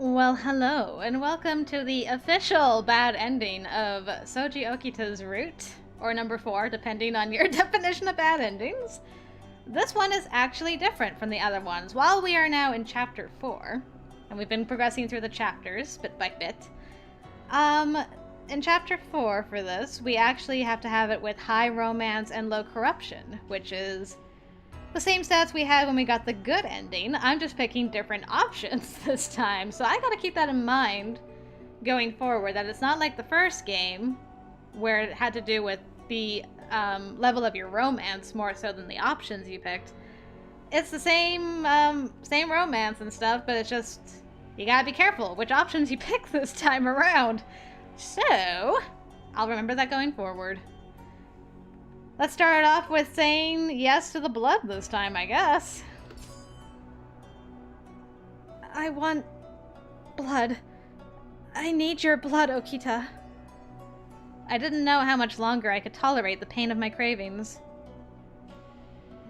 Well, hello, and welcome to the official bad ending of Souji Okita's Route, or number 4, depending on your definition of bad endings. This one is actually different from the other ones. While we are now in Chapter 4, and we've been progressing through the chapters bit by bit, in Chapter 4 for this, we actually have to have it with high romance and low corruption, which is the same stats we had when we got the good ending. I'm just picking different options this time, so I gotta keep that in mind going forward, that it's not like the first game where it had to do with the level of your romance more so than the options you picked. It's the same romance and stuff, but it's just, you gotta be careful which options you pick this time around. So, I'll remember that going forward. Let's start off with saying yes to the blood this time, I guess. I want blood. I need your blood, Okita. I didn't know how much longer I could tolerate the pain of my cravings.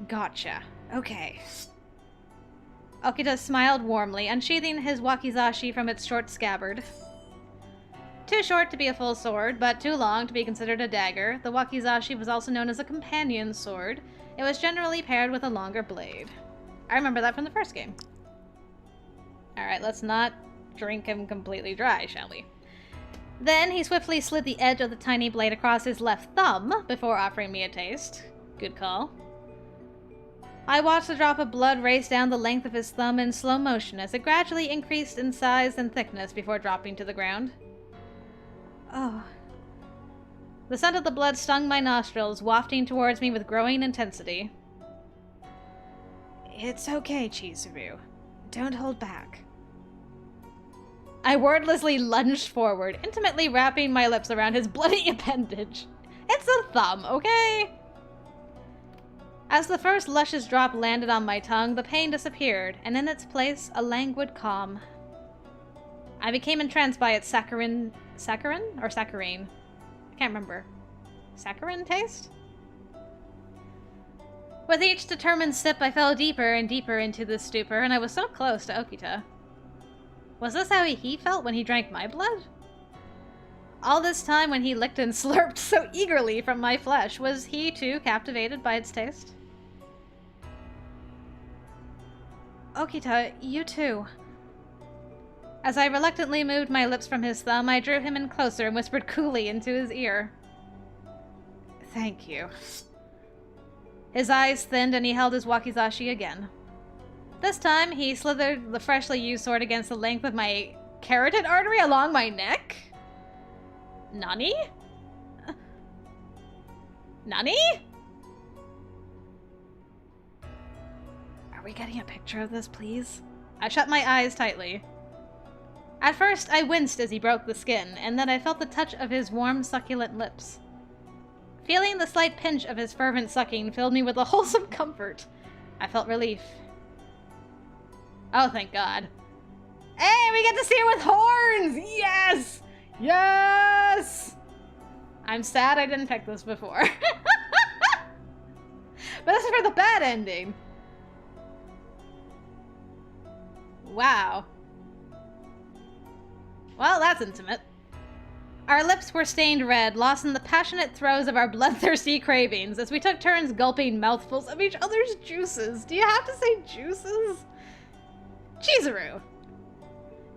Gotcha. Okay. Okita smiled warmly, unsheathing his wakizashi from its short scabbard. Too short to be a full sword, but too long to be considered a dagger, the wakizashi was also known as a companion sword. It was generally paired with a longer blade. I remember that from the first game. Alright, let's not drink him completely dry, shall we? Then he swiftly slid the edge of the tiny blade across his left thumb before offering me a taste. Good call. I watched the drop of blood race down the length of his thumb in slow motion as it gradually increased in size and thickness before dropping to the ground. Oh. The scent of the blood stung my nostrils, wafting towards me with growing intensity. It's okay, Chizuru. Don't hold back. I wordlessly lunged forward, intimately wrapping my lips around his bloody appendage. It's a thumb, okay? As the first luscious drop landed on my tongue, the pain disappeared, and in its place, a languid calm. I became entranced by its saccharine or saccharine? I can't remember. Saccharine taste? With each determined sip, I fell deeper and deeper into this stupor, and I was so close to Okita. Was this how he felt when he drank my blood? All this time when he licked and slurped so eagerly from my flesh, was he too captivated by its taste? Okita, you too. As I reluctantly moved my lips from his thumb, I drew him in closer and whispered coolly into his ear. Thank you. His eyes thinned and he held his wakizashi again. This time, he slithered the freshly used sword against the length of my carotid artery along my neck? Nani? Nani? Are we getting a picture of this, please? I shut my eyes tightly. At first, I winced as he broke the skin, and then I felt the touch of his warm, succulent lips. Feeling the slight pinch of his fervent sucking filled me with a wholesome comfort. I felt relief. Oh, thank God. Hey, we get to see her with horns! Yes! Yes! I'm sad I didn't pick this before. But this is for the bad ending. Wow. Well, that's intimate. Our lips were stained red, lost in the passionate throes of our bloodthirsty cravings, as we took turns gulping mouthfuls of each other's juices. Do you have to say juices? Chizuru.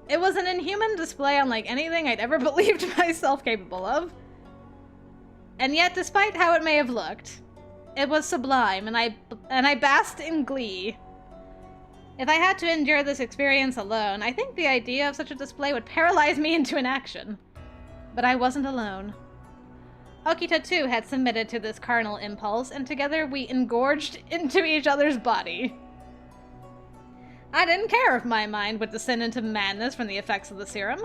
It was an inhuman display unlike anything I'd ever believed myself capable of. And yet, despite how it may have looked, it was sublime, and I basked in glee. If I had to endure this experience alone, I think the idea of such a display would paralyze me into inaction. But I wasn't alone. Okita too had submitted to this carnal impulse, and together we engorged into each other's body. I didn't care if my mind would descend into madness from the effects of the serum.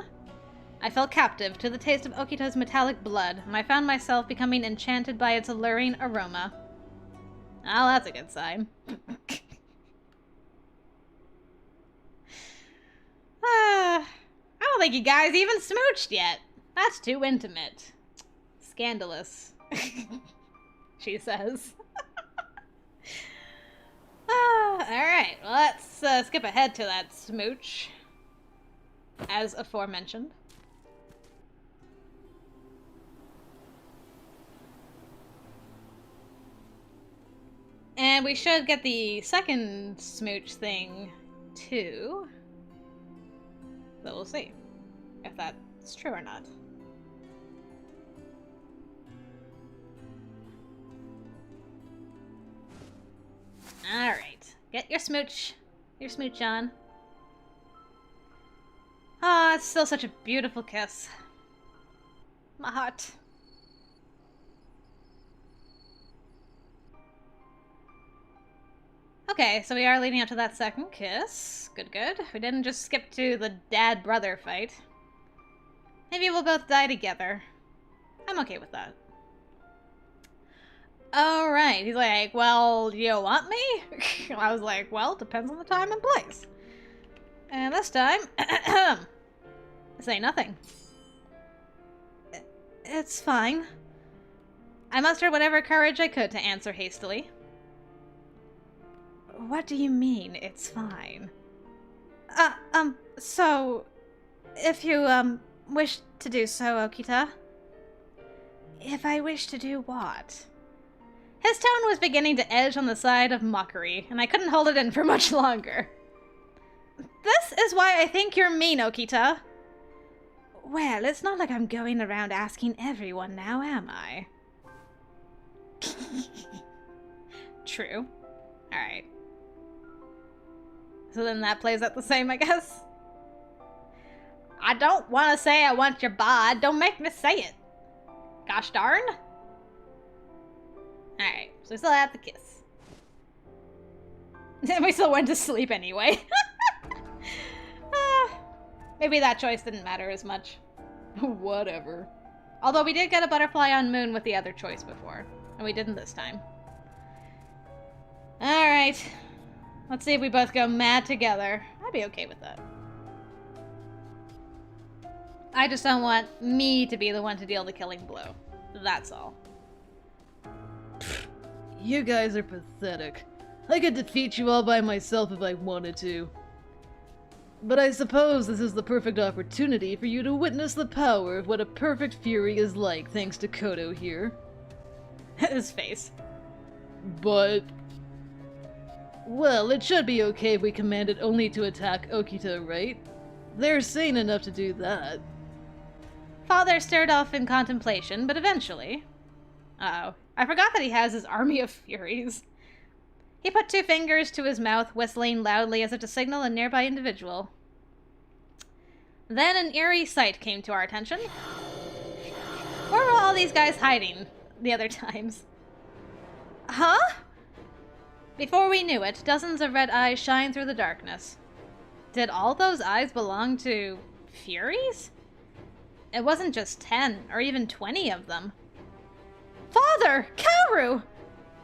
I fell captive to the taste of Okita's metallic blood, and I found myself becoming enchanted by its alluring aroma. Oh, that's a good sign. I don't think you guys even smooched yet. That's too intimate. Scandalous, she says. Alright, well, let's skip ahead to that smooch. as aforementioned. And we should get the second smooch thing, too. But we'll see if that's true or not. Alright. Get your smooch on. Ah, it's still such a beautiful kiss. My heart. Okay, so we are leading up to that second kiss. Good, good. We didn't just skip to the dad-brother fight. Maybe we'll both die together. I'm okay with that. Alright, he's like, well, you want me? I was like, well, depends on the time and place. And this time, say nothing. It's fine. I mustered whatever courage I could to answer hastily. What do you mean, it's fine? So... If you, wish to do so, Okita. If I wish to do what? His tone was beginning to edge on the side of mockery, and I couldn't hold it in for much longer. This is why I think you're mean, Okita. Well, it's not like I'm going around asking everyone now, am I? True. Alright. So then that plays out the same, I guess? I don't want to say I want your bod. Don't make me say it. Gosh darn. Alright, so we still have the kiss. And we still went to sleep anyway. Maybe that choice didn't matter as much. Whatever. Although we did get a butterfly on moon with the other choice before. And we didn't this time. Alright. Let's see if we both go mad together. I'd be okay with that. I just don't want me to be the one to deal the killing blow. That's all. You guys are pathetic. I could defeat you all by myself if I wanted to. But I suppose this is the perfect opportunity for you to witness the power of what a perfect fury is like, thanks to Koto here. His face. But... well, it should be okay if we command it only to attack Okita, right? They're sane enough to do that. Father stared off in contemplation, but eventually... Uh-oh. I forgot that he has his army of furies. He put 2 fingers to his mouth, whistling loudly as if to signal a nearby individual. Then an eerie sight came to our attention. Where were all these guys hiding the other times? Huh? Before we knew it, dozens of red eyes shined through the darkness. Did all those eyes belong to furies? It wasn't just 10 or even 20 of them. Father! Kaoru!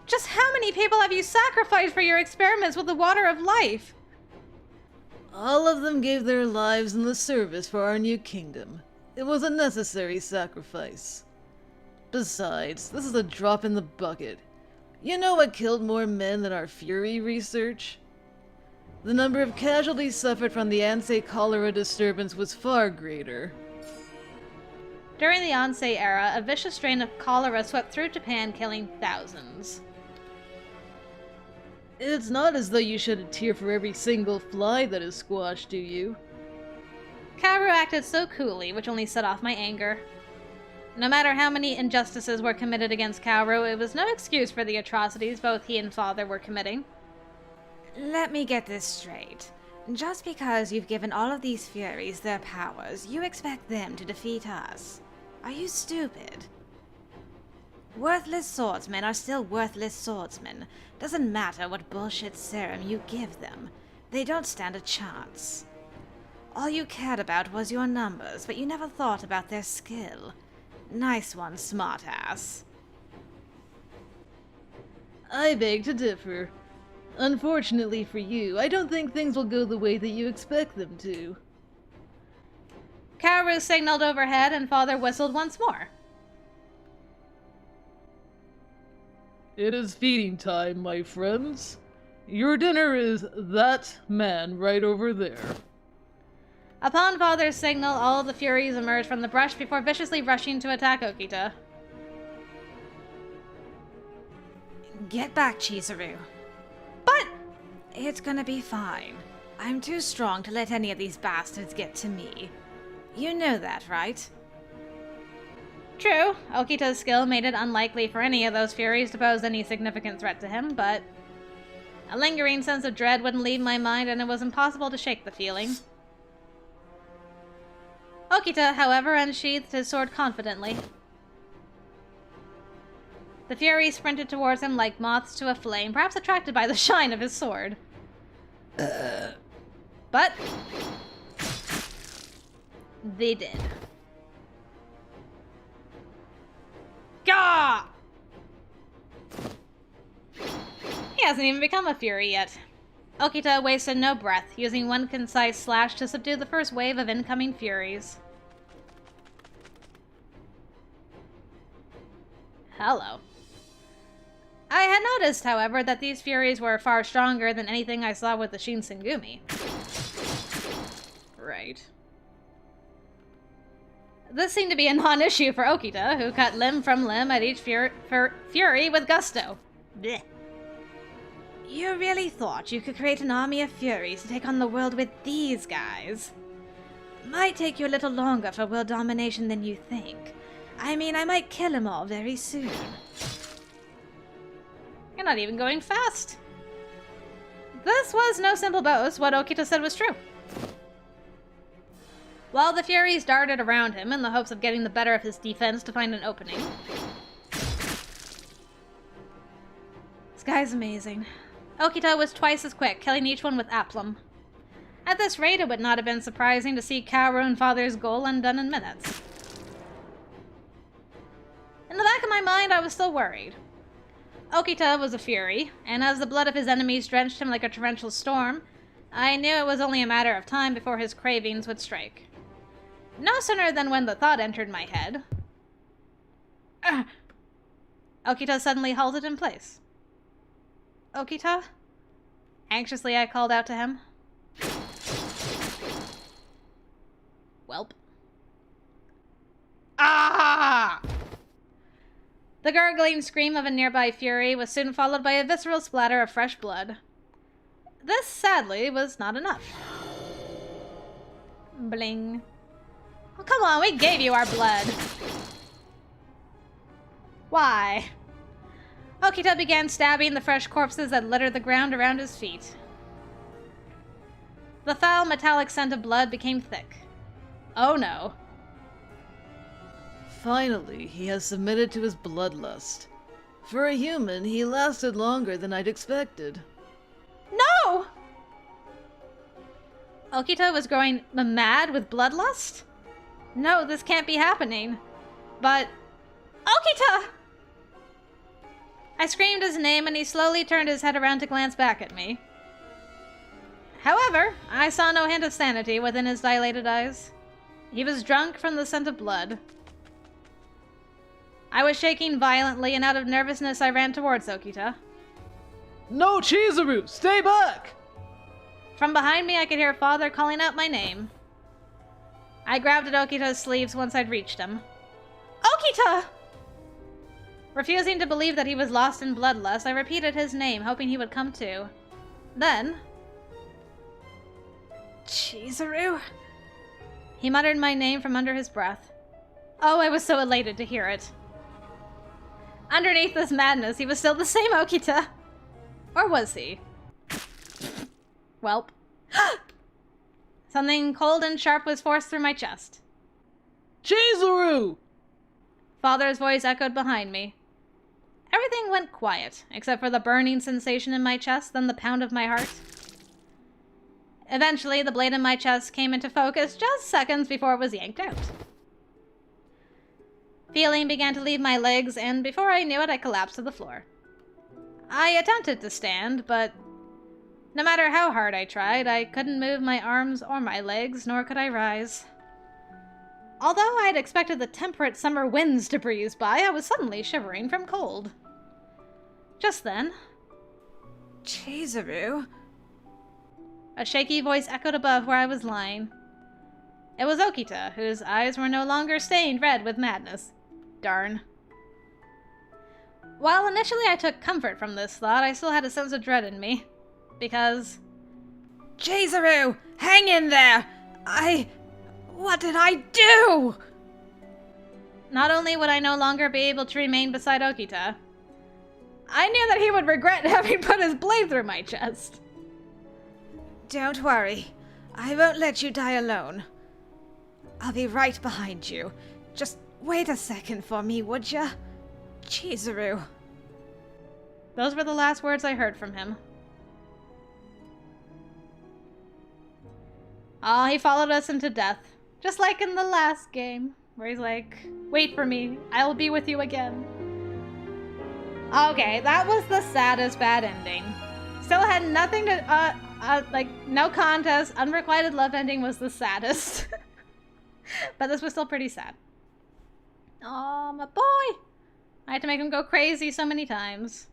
Just how many people have you sacrificed for your experiments with the water of life? All of them gave their lives in the service for our new kingdom. It was a necessary sacrifice. Besides, this is a drop in the bucket. You know what killed more men than our fury research? The number of casualties suffered from the Ansei cholera disturbance was far greater. During the Ansei era, a vicious strain of cholera swept through Japan, killing thousands. It's not as though you shed a tear for every single fly that is squashed, do you? Kaoru acted so coolly, which only set off my anger. No matter how many injustices were committed against Kaoru, it was no excuse for the atrocities both he and Father were committing. Let me get this straight. Just because you've given all of these Furies their powers, you expect them to defeat us? Are you stupid? Worthless swordsmen are still worthless swordsmen. Doesn't matter what bullshit serum you give them. They don't stand a chance. All you cared about was your numbers, but you never thought about their skill. Nice one, smartass. I beg to differ. Unfortunately for you, I don't think things will go the way that you expect them to. Kaoru signaled overhead and Father whistled once more. It is feeding time, my friends. Your dinner is that man right over there. Upon Father's signal, all of the Furies emerged from the brush before viciously rushing to attack Okita. Get back, Chizuru. But It's gonna be fine. I'm too strong to let any of these bastards get to me. You know that, right? true, Okita's skill made it unlikely for any of those Furies to pose any significant threat to him, but a lingering sense of dread wouldn't leave my mind, and it was impossible to shake the feeling. Okita, however, unsheathed his sword confidently. The Furies sprinted towards him like moths to a flame, perhaps attracted by the shine of his sword. But they did. Gah! He hasn't even become a Fury yet. Okita wasted no breath, using one concise slash to subdue the first wave of incoming Furies. Hello. I had noticed, however, that these Furies were far stronger than anything I saw with the Shinsengumi. Right. This seemed to be a non-issue for Okita, who cut limb from limb at each Fury with gusto. Blech. You really thought you could create an army of Furies to take on the world with these guys? Might take you a little longer for world domination than you think. I mean, I might kill them all very soon. You're not even going fast. This was no simple boast. What Okita said was true. While the Furies darted around him in the hopes of getting the better of his defense to find an opening. This guy's amazing. Okita was twice as quick, killing each one with aplomb. At this rate, it would not have been surprising to see Kaoru and Father's goal undone in minutes. In the back of my mind, I was still worried. Okita was a Fury, and as the blood of his enemies drenched him like a torrential storm, I knew it was only a matter of time before his cravings would strike. No sooner than when the thought entered my head, Okita suddenly halted in place. Okita? Anxiously, I called out to him. Welp. Ah! The gurgling scream of a nearby Fury was soon followed by a visceral splatter of fresh blood. This, sadly, was not enough. Bling. Oh, come on, we gave you our blood. Why? Okita began stabbing the fresh corpses that littered the ground around his feet. The foul metallic scent of blood became thick. Oh no. Finally, he has submitted to his bloodlust. For a human, he lasted longer than I'd expected. No! Okita was growing mad with bloodlust? No, this can't be happening. But... Okita! I screamed his name and he slowly turned his head around to glance back at me. However, I saw no hint of sanity within his dilated eyes. He was drunk from the scent of blood. I was shaking violently, and out of nervousness I ran towards Okita. No, Chizuru! Stay back! From behind me I could hear Father calling out my name. I grabbed at Okita's sleeves once I'd reached him. Okita! Refusing to believe that he was lost in bloodlust, I repeated his name, hoping he would come to. Then... Chizuru? He muttered my name from under his breath. Oh, I was so elated to hear it. Underneath this madness, he was still the same Okita. Or was he? Welp. Something cold and sharp was forced through my chest. Chizuru! Father's voice echoed behind me. Everything went quiet, except for the burning sensation in my chest, then the pound of my heart. Eventually, the blade in my chest came into focus just seconds before it was yanked out. Feeling began to leave my legs, and before I knew it, I collapsed to the floor. I attempted to stand, but no matter how hard I tried, I couldn't move my arms or my legs, nor could I rise. Although I had expected the temperate summer winds to breeze by, I was suddenly shivering from cold. Just then... Chizuru? A shaky voice echoed above where I was lying. It was Okita, whose eyes were no longer stained red with madness. Darn. While initially I took comfort from this thought, I still had a sense of dread in me. Because... Chizuru! Hang in there! What did I do? not only would I no longer be able to remain beside Okita, I knew that he would regret having put his blade through my chest. Don't worry. I won't let you die alone. I'll be right behind you. Just wait a second for me, would ya? Chizuru. Those were the last words I heard from him. Oh, he followed us into death. Just like in the last game, where he's like, wait for me, I will be with you again. Okay, that was the saddest bad ending. Still had nothing to, like, no contest. Unrequited love ending was the saddest. But this was still pretty sad. Oh, my boy. I had to make him go crazy so many times.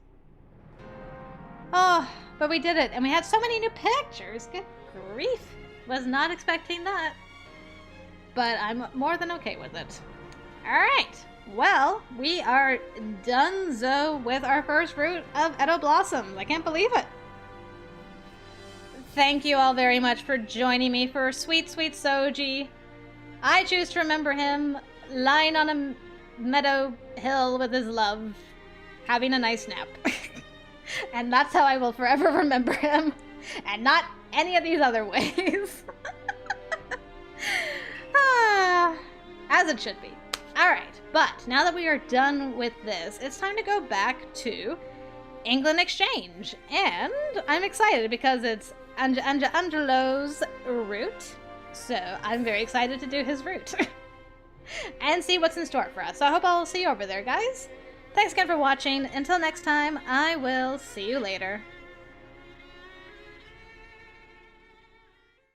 Oh, but we did it, and we had so many new pictures. Good grief. Was not expecting that. But I'm more than okay with it. Alright. Well, we are donezo with our first route of Edo Blossoms. I can't believe it. Thank you all very much for joining me for sweet, sweet Souji. I choose to remember him lying on a meadow hill with his love, having a nice nap. And that's how I will forever remember him, and not any of these other ways. As it should be. Alright, but now that we are done with this, it's time to go back to England Exchange. And I'm excited because it's Angelo's route. So I'm very excited to do his route. And see what's in store for us. So I hope I'll see you over there, guys. Thanks again for watching. Until next time, I will see you later.